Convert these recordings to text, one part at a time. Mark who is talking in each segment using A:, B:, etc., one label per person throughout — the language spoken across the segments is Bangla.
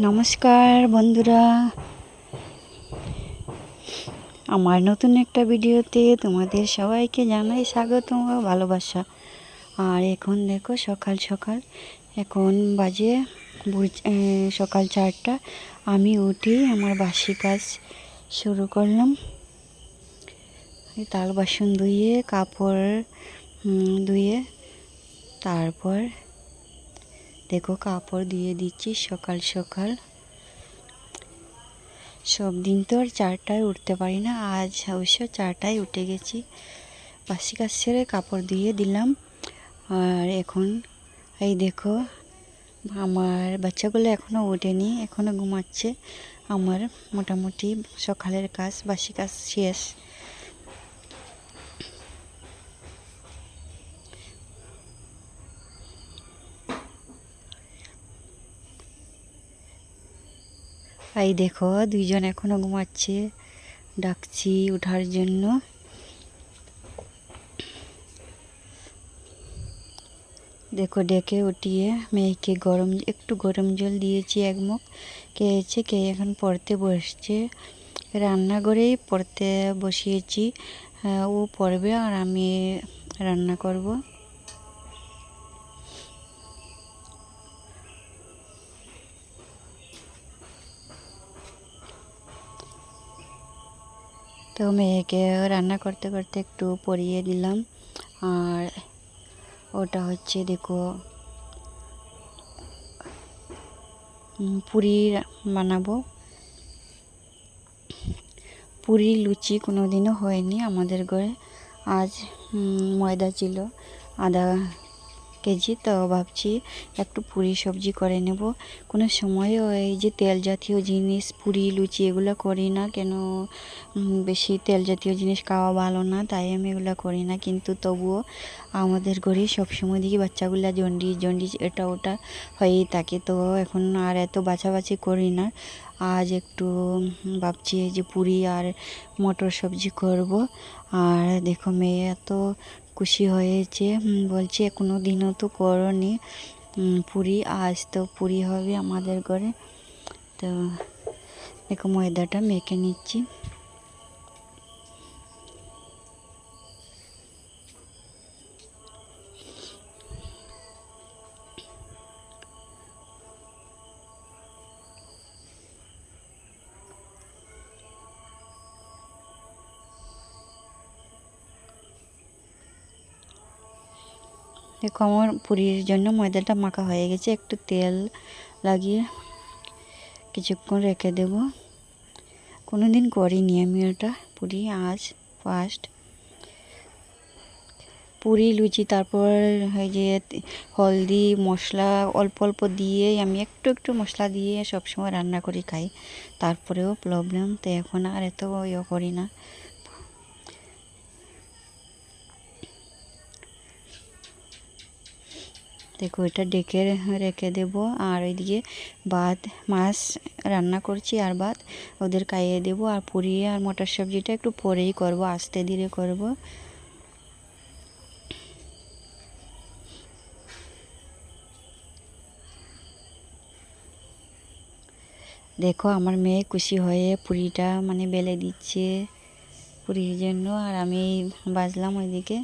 A: নমস্কার বন্ধুরা, আমার নতুন একটা ভিডিওতে তোমাদের সবাইকে জানাই স্বাগতম ও ভালোবাসা। আর এখন দেখো সকাল সকাল, এখন বাজে সকাল 4টা। আমি উঠি আমার বাসি কাজ শুরু করলাম। থাল বাসন ধুয়ে, কাপড় ধুয়ে, তারপর দেখো কাপড় দিয়ে দিচ্ছি সকাল সকাল। সব দিন তো আর 4টায় উঠতে পারি না, আজ অবশ্য 4টায় উঠে গেছি। বাসি কাজ সেরে কাপড় দিয়ে দিলাম। আর এখন এই দেখো আমার বাচ্চাগুলো এখনও ওঠেনি, এখনও ঘুমাচ্ছে। আমার মোটামুটি সকালের কাজ, বাসি কাজ শেষ। এই দেখো দুইজন এখনও ঘুমাচ্ছে, ডাকছি ওঠার জন্য। দেখো ডেকে উঠিয়ে মেয়েকে একটু গরম জল দিয়েছি, এক মুখ খেয়েছে, খেয়ে এখন পড়তে বসছে। রান্নাঘরেই পড়তে বসিয়েছি, ও পড়বে আর আমি রান্না করব। তো মেয়েকে রান্না করতে করতে একটু পরিয়ে দিলাম। আর ওটা হচ্ছে দেখো পুরি বানাবো। পুরি লুচি কোনো দিনও হয়নি আমাদের ঘরে। আজ ময়দা ছিল আধা কেজি, তো ভাবছি একটু পুরি সবজি করে নেব। কোনো সময় এই যে তেল জাতীয় জিনিস, পুরি লুচি এগুলো করি না কেন, বেশি তেল জাতীয় জিনিস খাওয়া ভালো না, তাই আমি এগুলো করি না। কিন্তু তবুও আমাদের ঘরে সবসময় দেখি বাচ্চাগুলো জন্ডিস জন্ডিস এটা ওটা হয়েই থাকে, তো এখন আর এত বাছাবাছি করি না। আজ একটু ভাবছি যে পুরি আর মটর সবজি করব। আর দেখো মেয়ে এত খুশি হয়েছে, বলছে কোনো দিনও তো করনি পুরি, আজ তো পুরি হবে আমাদের ঘরে। তো দেখো ময়দাটা মেখে নিচ্ছি। দেখো আমার পুরির জন্য ময়দাটা মাখা হয়ে গেছে, একটু তেল লাগিয়ে কিছুক্ষণ রেখে দেব। কোনো দিন করিনি আমি ওটা পুরি, আজ ফার্স্ট। পুরি লুচি তারপর এই যে হলদি মশলা অল্প অল্প দিয়ে, আমি একটু একটু মশলা দিয়ে সবসময় রান্না করি খাই, তারপরেও প্রবলেম, তো এখন আর এত ইয়ে করি না। দেখো এটা ডেকে রেখে দেবো। আর ওইদিকে ভাত, মাছ রান্না করছি আর ভাত ওদের খাইয়ে দেবো। আর পুরি আর মটর সবজিটা একটু পরেই করব, আস্তে ধীরে করব। দেখো আমার মেয়ে খুশি হয়ে পুরিটা মানে বেলে দিচ্ছে পুরির জন্য, আর আমি বাজলাম ওইদিকে।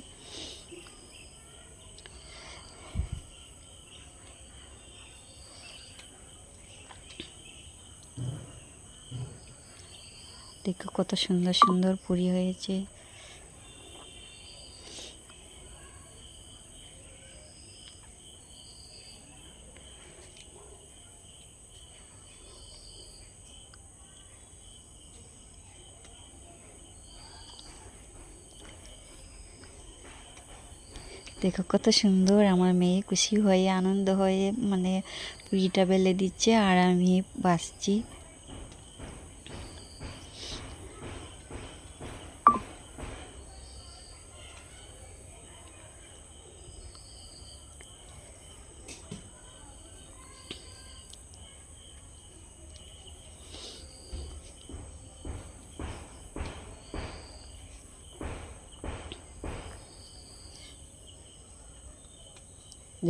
A: দেখো কত সুন্দর সুন্দর পুরি হয়েছে। দেখো কত সুন্দর, আমার মেয়ে খুশি হয়ে আনন্দ হয়ে মানে পুরিটা বেলে দিচ্ছে আর আমি বাসছি।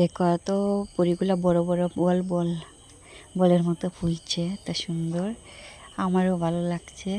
A: দেখো এত পুরিগুলো বড় বড় বল বল বলের মতো ফুলছে, তা সুন্দর, আমারও ভালো লাগছে।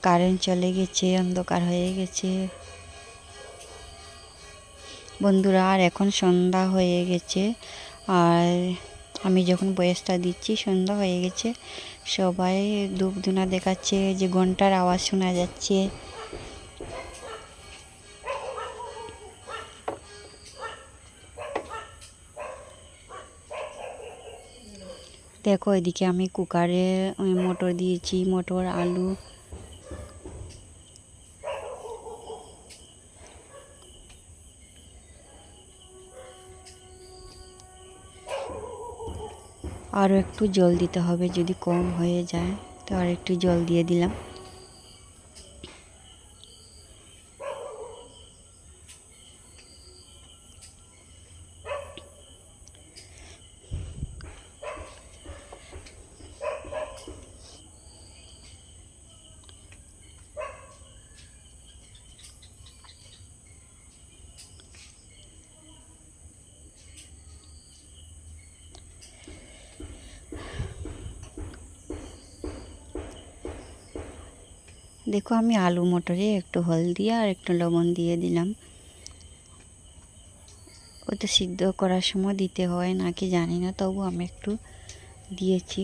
A: কারেন্ট চলে গেছে, অন্ধকার হয়ে গেছে বন্ধুরা। আর এখন সন্ধ্যা হয়ে গেছে, আর আমি যখন বয়সটা দিচ্ছি সন্ধ্যা হয়ে গেছে। সবাই ধূপ ধুনা দেখাচ্ছে, যে ঘন্টার আওয়াজ শোনা যাচ্ছে। দেখো এদিকে আমি কুকারে মটর দিয়েছি, মটর আলু। আরও একটু জল দিতে হবে, যদি কম হয়ে যায় তো আর একটু জল দিয়ে দিলাম। দেখো আমি আলু মটরে একটু হলদি আর একটু লবণ দিয়ে দিলাম। ওটা সিদ্ধ করার সময় দিতে হয় নাকি জানি না, তবু আমি একটু দিয়েছি।